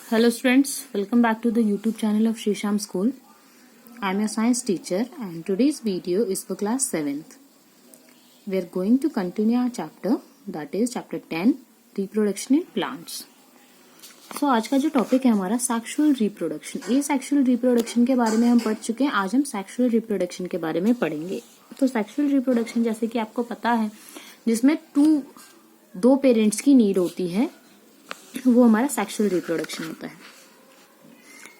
Hello students, welcome back to the YouTube channel of Shrisham School. I am your science teacher and today's video is for class 7th. We are going to continue our chapter, that is chapter 10, reproduction in plants. So आज का जो topic है हमारा sexual reproduction. ये sexual reproduction के बारे में हम पढ़ चुके हैं. आज हम सेक्सुअल रिप्रोडक्शन के बारे में पढ़ेंगे. तो सेक्सुअल रिप्रोडक्शन जैसे कि आपको पता है जिसमें दो पेरेंट्स की नीड होती है वो हमारा सेक्सुअल रिप्रोडक्शन होता है.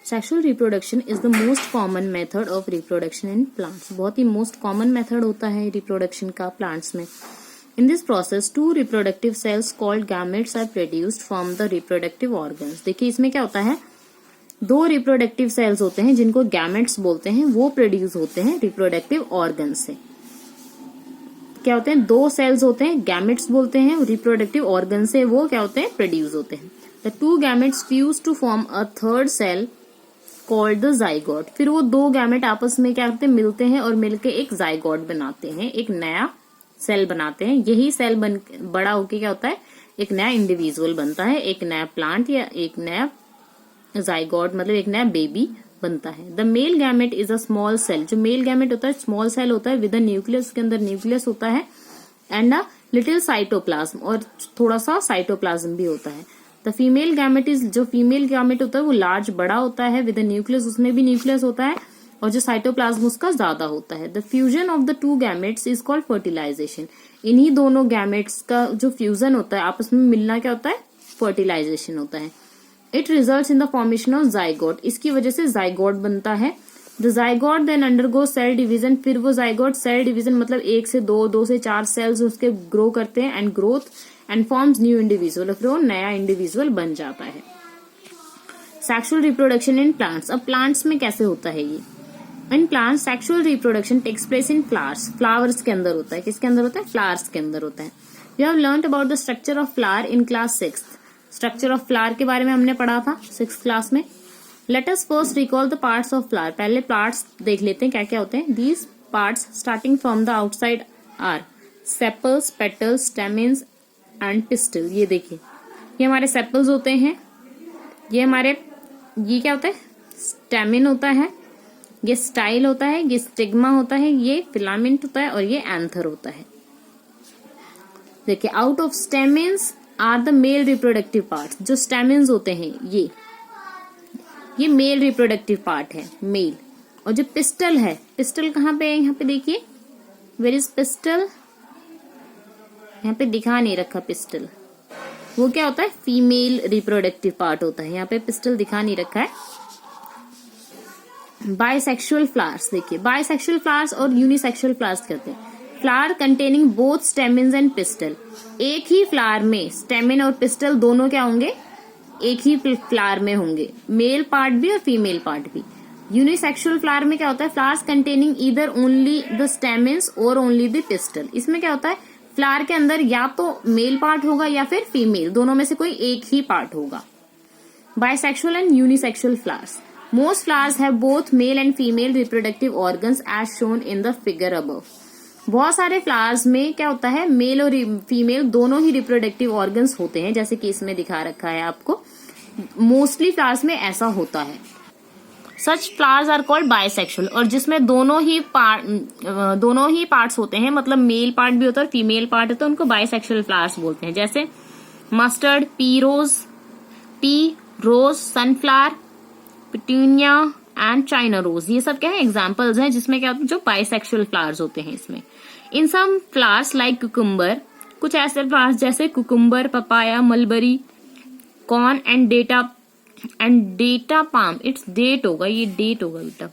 Sexual reproduction is the most common method of reproduction in plants. बहुत ही मोस्ट कॉमन मेथड होता है रिप्रोडक्शन का प्लांट्स में. In this process 2 reproductive cells called gametes are produced from the reproductive organs. देखिए इसमें क्या होता है, 2 रिप्रोडक्टिव सेल्स होते हैं जिनको गैमेट्स बोलते हैं, वो प्रोड्यूस होते हैं रिप्रोडक्टिव ऑर्गन से. क्या होते हैं, 2 सेल्स होते हैं, गैमेट्स बोलते हैं, रिप्रोडक्टिव ऑर्गन से वो क्या होते हैं, प्रोड्यूस होते हैं. The 2 gametes fuse to form a third cell called the zygote. फिर वो 2 गैमेट आपस में क्या करते हैं, मिलते हैं और मिलके एक जाइगोट बनाते हैं, एक नया सेल बनाते हैं. यही सेल बड़ा होके क्या होता है, एक नया इंडिविजुअल बनता है, एक नया प्लांट या एक नया जाइगोट मतलब एक नया बेबी बनता है. The male gamete is a small cell. जो मेल गैमेट होता है स्मॉल सेल होता है विद अ न्यूक्लियस. उसके अंदर न्यूक्लियस होता है एंड अ लिटिल साइटोप्लाज्म, और थोड़ा सा साइटोप्लाज्म भी होता है. द फीमेल गैमेट इज, जो फीमेल गैमेट होता है वो लार्ज बड़ा होता है विद अ न्यूक्लियस. उसमें भी न्यूक्लियस होता है और जो साइटोप्लाज्म उसका ज्यादा होता है. The fusion of the 2 gametes is called fertilisation. इन्हीं दोनों गैमेट्स का जो फ्यूजन होता है, आपस में मिलना क्या होता है, फर्टिलाइजेशन होता है. It results in the formation of zygote. इसकी वजह से जाइगोट बनता है. The zygote then undergo cell division. फिर वो जाइगोट सेल डिवीजन मतलब 1 से 2, 2 से 4 सेल्स उसके ग्रो करते हैं and growth and forms new individual. फिर वो नया इंडिविजुअल बन जाता है. Sexual reproduction in plants. अब प्लांट्स में कैसे होता है ये, in plants sexual reproduction takes place in flowers. Flowers के अंदर होता है. किसके अंदर होता है, फ्लावर्स के अंदर होता है. You have learned about the structure of flower in class 6. Structure of flower के बारे में हमने पढ़ा था 6th क्लास में. Let us first recall the parts of flower. पहले पार्ट्स देख लेते हैं क्या क्या होते हैं. These parts starting from the outside are sepals, petals, stamens and pistil. ये देखिए, ये हमारे सेपल्स होते हैं, ये क्या होता है, स्टेमिन होता है, ये स्टाइल होता है, ये स्टिग्मा होता है, ये फिलामेंट होता है और ये एंथर होता है. देखिए, out of stamens are the male reproductive part. जो स्टेमेंस होते हैं ये मेल रिप्रोडक्टिव पार्ट है, मेल. और जो पिस्टल है, पिस्टल कहाँ पे है, यहाँ पे देखिए, वेयर इज पिस्टल, यहाँ पे दिखा नहीं रखा पिस्टल. वो क्या होता है, फीमेल रिप्रोडक्टिव पार्ट होता है. यहाँ पे पिस्टल दिखा नहीं रखा है. Bisexual flowers. देखिए, बाइसेक्सुअल फ्लावर्स और यूनिसेक्सुअल फ्लावर्स कहते हैं. Flower containing both stamens and pistil. एक ही फ्लावर में स्टेमिन और पिस्टल दोनों क्या होंगे, एक ही फ्लावर में होंगे, मेल पार्ट भी और फीमेल पार्ट भी. यूनिसेक्सुअल फ्लावर में क्या होता है, flowers containing either only the stamens और ओनली द पिस्टल. इसमें क्या होता है, फ्लावर के अंदर या तो मेल पार्ट होगा या फिर फीमेल, दोनों में से कोई एक ही पार्ट होगा. Bisexual and unisexual flowers. Most flowers have both male and female reproductive organs as shown in the figure above. बहुत सारे फ्लावर्स में क्या होता है, मेल और फीमेल दोनों ही रिप्रोडक्टिव ऑर्गन्स होते हैं, जैसे कि इसमें दिखा रखा है आपको. मोस्टली फ्लावर्स में ऐसा होता है. सच फ्लावर्स आर कॉल्ड बाइसेक्सुअल. और जिसमें दोनों ही पार्ट्स होते हैं, मतलब मेल पार्ट भी होता है और फीमेल पार्ट होता है, उनको बाइसेक्सुअल फ्लावर्स बोलते हैं. जैसे mustard, pea rose, sunflower, petunia and China rose. ये सब क्या है, एग्जाम्पल्स हैं जिसमें क्या होता है, जो बाइसेक्सुअल फ्लावर्स होते हैं इसमें. In some flowers like cucumber. कुछ ऐसे फ्लावर्स जैसे cucumber, papaya, mulberry, corn and data palm. It's date होगा, ये डेट होगा बेटा,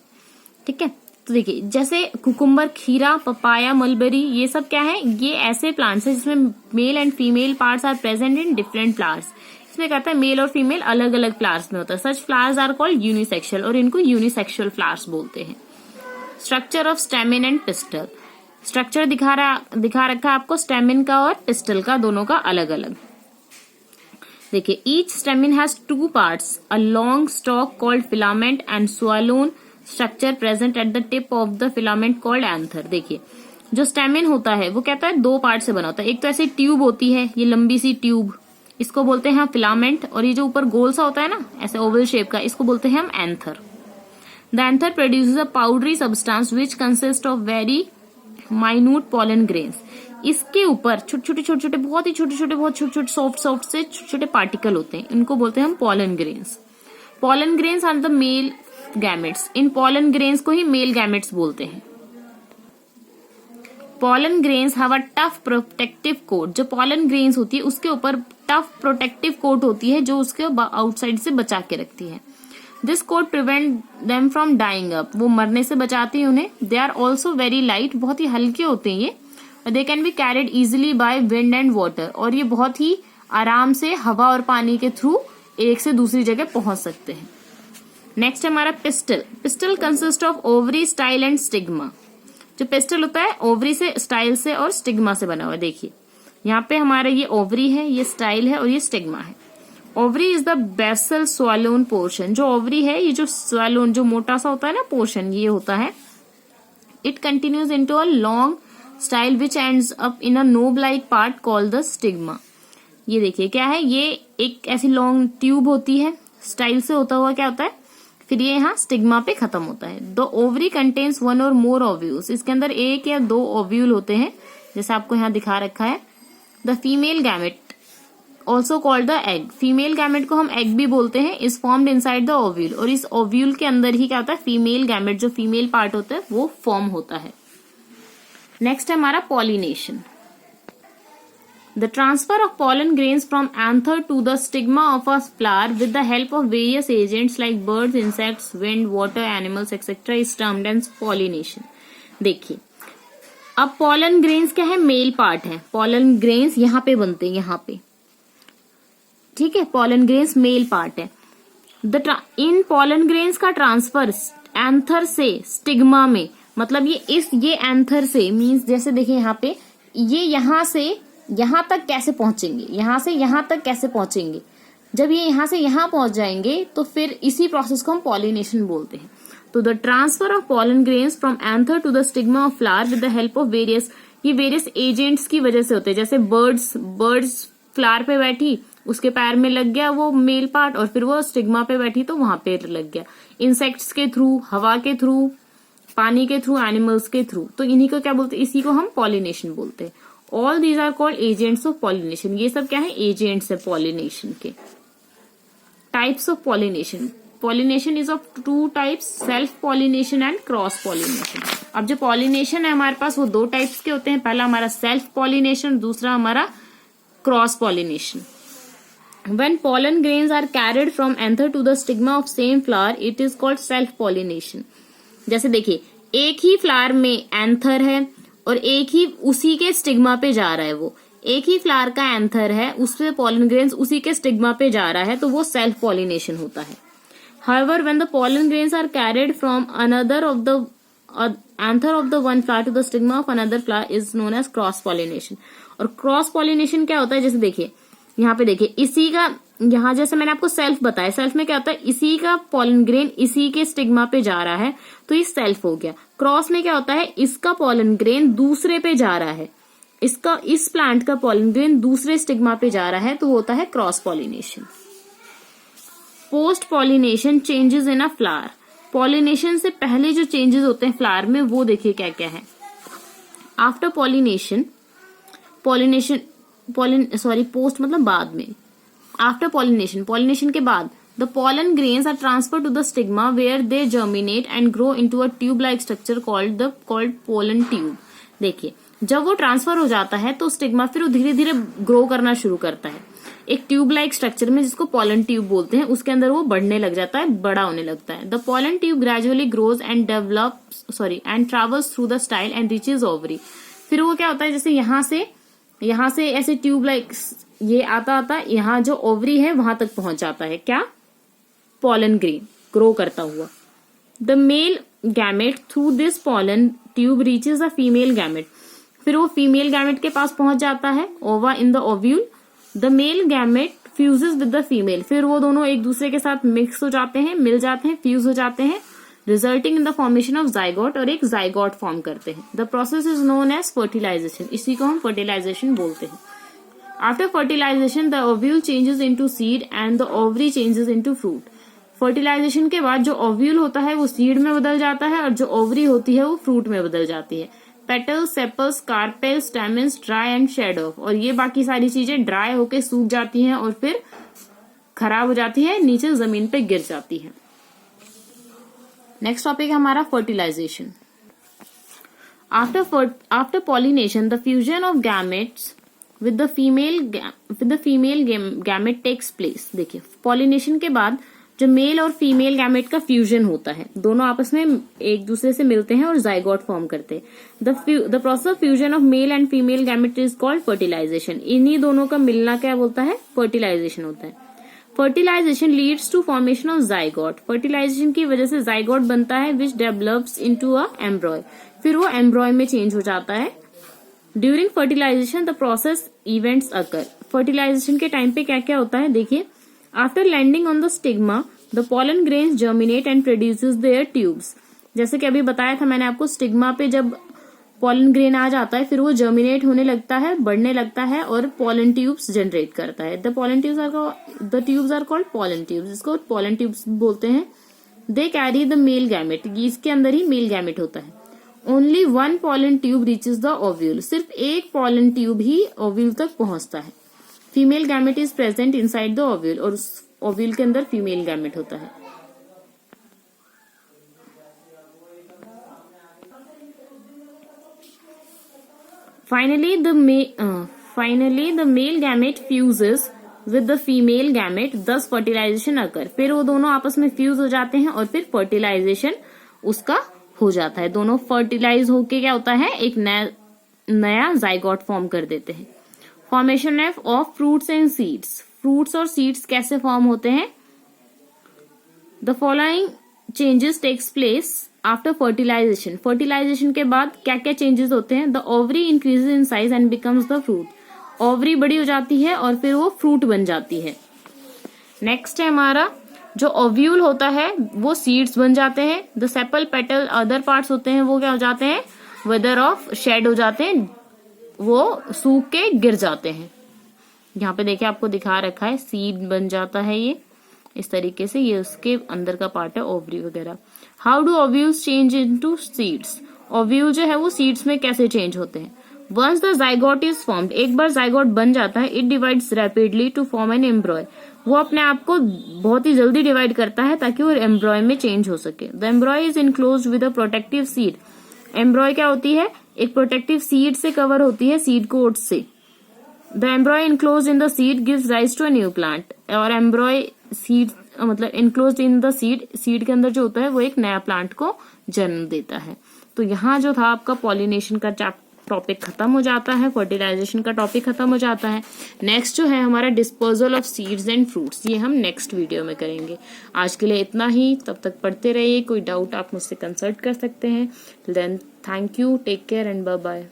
ठीक है. तो देखिए, जैसे कुकुम्बर, खीरा, पपाया, मलबरी, ये सब क्या है, ये ऐसे प्लांट्स हैं जिसमें male and female parts are present in different flowers. इसमें कहता है मेल और फीमेल अलग अलग फ्लावर्स में होता है. सच फ्लावर्स आर कॉल्ड यूनिसेक्सुअल, और इनको यूनिसेक्सुअल फ्लावर्स बोलते हैं. Structure of stamen and pistol. Structure दिखा रखा है आपको स्टेमिन का और पिस्टल का, दोनों का अलग अलग. देखिए, each stamen has 2 parts, a long stalk called filament and swollen structure present at the tip of the filament called anther. देखिए, जो स्टेमिन होता है वो कहता है 2 पार्ट से बना होता है. एक तो ऐसी ट्यूब होती है, ये लंबी सी ट्यूब, इसको बोलते हैं फिलामेंट, और ये जो ऊपर गोल सा होता है ना ऐसे ओवल शेप का, इसको बोलते हैं हम anther. The anther produces a powdery substance which consist of very minute pollen grains. इसके ऊपर छोटे छोटे बहुत छोटे सॉफ्ट से छोटे पार्टिकल होते हैं, इनको बोलते हैं हम pollen grains. Pollen grains are the male gametes. इन पॉलन ग्रेन्स को ही मेल गैमेट्स बोलते हैं। Pollen grains have a tough protective coat. जो पॉलन ग्रेन्स होती है उसके ऊपर टफ प्रोटेक्टिव कोट होती है जो उसके आउटसाइड से बचा के रखती है। This coat prevent them from dying up. वो मरने से बचाती है उन्हें। They are also very light. बहुत ही हल्के होते हैं ये। They can be carried easily by wind and water. और ये बहुत ही आराम से हवा और पानी के थ्रू एक से दूसरी जगह पहुंच सकते हैं। नेक्स्ट है हमारा pistol. Pistol consist of ovary, style and stigma. जो पिस्टल होता है ओवरी से, स्टाइल से और स्टिग्मा से बना हुआ है। देखिए यहाँ पे हमारा ये ओवरी है, ये स्टाइल है और ये स्टिग्मा है। Ovary is the basal swollen portion. जो ओवरी है, ये जो स्वैलोन जो मोटा सा होता है ना पोर्शन, ये होता है। It continues into a long style which ends up in a knob like part called the stigma. ये देखिए क्या है, ये एक ऐसी लॉन्ग ट्यूब होती है, स्टाइल से होता हुआ क्या होता है, फिर ये यहाँ स्टिग्मा पे खत्म होता है। द ओवरी कंटेन्स वन और मोर ओव्यूल्स। इसके अंदर एक या दो ओव्यूल होते हैं, जैसे आपको यहाँ दिखा रखा है। The female gamete also called the egg. Female gamete को हम एग भी बोलते हैं। Is formed inside the ovule. और इस ओव्यूल के अंदर ही क्या होता है, फीमेल गैमेट जो फीमेल पार्ट होता है वो फॉर्म होता है। नेक्स्ट है हमारा pollination. The transfer of pollen grains from anther to the stigma of a flower with the help of various agents like birds, insects, wind, water, animals, etc. is termed as pollination. देखिए अब pollen grains क्या है, male part है। pollen grains यहाँ पे बनते हैं, यहाँ पे, ठीक है। pollen grains मेल पार्ट है। इन pollen grains का ट्रांसफर एंथर से स्टिग्मा में, मतलब ये एंथर से मीन्स जैसे देखिए यहाँ पे, ये यहाँ से यहां तक कैसे पहुंचेंगे, यहां से यहां तक कैसे पहुंचेंगे। जब ये यहां से यहां पहुंच जाएंगे तो फिर इसी प्रोसेस को हम पॉलिनेशन बोलते हैं। तो the transfer of pollen grains from anther to the stigma of flower with the help of various, ये वेरियस एजेंट्स की वजह से होते हैं। जैसे बर्ड्स फ्लावर पे बैठी, उसके पैर में लग गया वो मेल पार्ट, और फिर वो स्टिग्मा पे बैठी तो वहां पे लग गया। इंसेक्ट्स के थ्रू, हवा के थ्रू, पानी के थ्रू, एनिमल्स के थ्रू, तो इन्हीं को क्या बोलते हैं, इसी को हम पॉलिनेशन बोलते हैं। All these are called agents of pollination. ये सब क्या है, एजेंट्स है पॉलिनेशन के। Types of pollination. Pollination is of two types, self pollination and cross pollination. अब जो पॉलिनेशन है हमारे पास वो दो टाइप्स के होते हैं। पहला हमारा सेल्फ पॉलिनेशन, दूसरा हमारा cross pollination. When pollen grains are carried from anther to the stigma of same flower, it is called self pollination. जैसे देखिए एक ही फ्लावर में एंथर है और एक ही उसी के स्टिग्मा पे जा रहा है, वो एक ही फ्लावर का एंथर है, उसपे पॉलन ग्रेन्स उसी के स्टिग्मा पे जा रहा है, तो वो सेल्फ पॉलिनेशन होता है। However, when the pollen grains are carried from another of the anther of the one flower to the stigma of another flower is known as cross pollination. और क्रॉस पॉलिनेशन क्या होता है, जैसे देखिए यहाँ पे देखिए, इसी का, यहाँ जैसे मैंने आपको सेल्फ बताया, सेल्फ में क्या होता है, इसी का पॉलन ग्रेन इसी के स्टिग्मा पे जा रहा है तो ये सेल्फ हो गया। क्रॉस में क्या होता है, इसका पॉलन ग्रेन दूसरे पे जा रहा है, इसका, इस प्लांट का पॉलन ग्रेन दूसरे स्टिग्मा पे जा रहा है, तो होता है cross pollination. Post pollination changes in a flower. Pollination से पहले जो चेंजेस होते हैं फ्लावर में वो देखिए क्या क्या है। आफ्टर पॉलिनेशन, पोस्ट मतलब बाद में। आफ्टर पॉलिनेशन, पॉलिनेशन के बाद the pollen grains are transfer to the stigma where they germinate and grow into a tube like structure called pollen tube. देखिए जब वो ट्रांसफर हो जाता है तो स्टिग्मा फिर वो धीरे धीरे ग्रो करना शुरू करता है एक ट्यूब लाइक स्ट्रक्चर में, जिसको पॉलन ट्यूब बोलते हैं। उसके अंदर वो बढ़ने लग जाता है, बड़ा होने लगता है। The pollen tube gradually grows and and travels through the style and reaches ovary. फिर वो क्या होता है, जैसे यहाँ से ऐसे ट्यूब लाइक ये आता यहाँ जो ओवरी है वहां तक पहुंच जाता है, क्या, पॉलन ग्रेन ग्रो करता हुआ। The male gamete through this pollen tube reaches the female gamete. फिर वो फीमेल गैमेट के पास पहुंच जाता है, ओवा in the ovule. The male gamete fuses with the female. फिर वो दोनों एक दूसरे के साथ मिक्स हो जाते हैं, मिल जाते हैं, फ्यूज हो जाते हैं, resulting in the formation of zygote, और एक जाइगोट फॉर्म करते हैं। The process is known as fertilisation. इसी को हम फर्टिलाइजेशन बोलते हैं। After fertilization, the ovule changes into seed and the ovary changes into fruit. Fertilisation के बाद जो ओव्यूल होता है वो सीड में बदल जाता है और जो ओवरी होती है वो फ्रूट में बदल जाती है. Petals, sepals, carpels, stamens dry and shed off. और ये बाकी सारी चीजें ड्राई होके सूख जाती हैं और फिर खराब हो जाती है, नीचे जमीन पे गिर जाती है. नेक्स्ट टॉपिक है हमारा fertilisation. After pollination the fusion of gametes with the female gamete takes place. देखिए पॉलिनेशन के बाद जो मेल और फीमेल गैमेट का फ्यूजन होता है, दोनों आपस में एक दूसरे से मिलते हैं और जाइगोट फॉर्म करते हैं. The process of fusion of male and female gamete is called fertilisation. इन्हीं दोनों का मिलना क्या बोलता है? फर्टिलाइजेशन होता है. Fertilisation leads to formation of zygote. Fertilisation की वजह से जाइगोट बनता है विच डेवलप्स इनटू अ एम्ब्रॉय. फिर वो एम्ब्रॉय में चेंज हो जाता है. During fertilisation the process events occur. Fertilisation के टाइम पे क्या क्या होता है देखिए. After landing on the stigma the pollen grains germinate and produces their tubes. जैसे कि अभी बताया था मैंने आपको, स्टिग्मा पे जब पॉलन ग्रेन आ जाता है फिर वो जर्मिनेट होने लगता है, बढ़ने लगता है और पॉलन ट्यूब्स जनरेट करता है. The tubes are called pollen tubes. इसको पॉलन ट्यूब्स बोलते हैं. They carry the male gamete. इसके अंदर ही मेल गैमेट होता है. Only one pollen tube reaches the ovule. सिर्फ एक पॉलन ट्यूब ही ओव्यूल तक पहुंचता है. Female gamete is present inside the ovule. और उस ओव्यूल के अंदर फीमेल गैमेट होता है. Finally the male gamete fuses with the female gamete, thus fertilisation अकर. फिर वो दोनों आपस में फ्यूज हो जाते हैं और फिर फर्टिलाइजेशन उसका हो जाता है. दोनों फर्टिलाइज होके क्या होता है, एक नया जाइगोट फॉर्म कर देते हैं. Formation of fruits and seeds. Fruits और सीड्स कैसे फॉर्म होते हैं? The following changes takes place after fertilization. Fertilization के बाद क्या क्या चेंजेस होते हैं? The ovary increases in size and becomes the fruit. Ovary बड़ी हो जाती है और फिर वो फ्रूट बन जाती है. नेक्स्ट है हमारा जो ओव्यूल होता है वो सीड्स बन जाते हैं. The sepal, petal, other parts होते हैं वो क्या हो जाते हैं? वेदर ऑफ शेड हो जाते हैं, वो सूख के गिर जाते हैं. यहाँ पे देखिए आपको दिखा रखा है, सीड बन जाता है ये इस तरीके से. ये उसके अंदर का पार्ट है, ओवरी वगैरह. How do ovules change into seeds. Ovule जो है वो सीड्स में कैसे चेंज होते हैं? Once the zygote is formed. एक बार जाइगोट बन जाता है, it divides rapidly to form an embryo. वो अपने आप को बहुत ही जल्दी डिवाइड करता है ताकि वो एम्ब्रॉय में चेंज हो सके. The एम्ब्रॉय is enclosed with a protective seed. एम्ब्रॉय क्या होती है? एक प्रोटेक्टिव सीड से कवर होती है, सीड कोट से. The embryo enclosed in the seed gives rise to a new plant. और एम्ब्रॉय सीड मतलब इनक्लोज्ड इन द सीड के अंदर जो होता है वो एक नया प्लांट को जन्म देता है. तो यहाँ जो था आपका पॉलिनेशन का टॉपिक खत्म हो जाता है, फर्टिलाइजेशन का टॉपिक खत्म हो जाता है. नेक्स्ट जो है हमारा disposal of seeds and fruits, ये हम नेक्स्ट वीडियो में करेंगे. आज के लिए इतना ही. तब तक पढ़ते रहिए. कोई डाउट आप मुझसे कंसल्ट कर सकते हैं. Then thank you, take care and bye bye.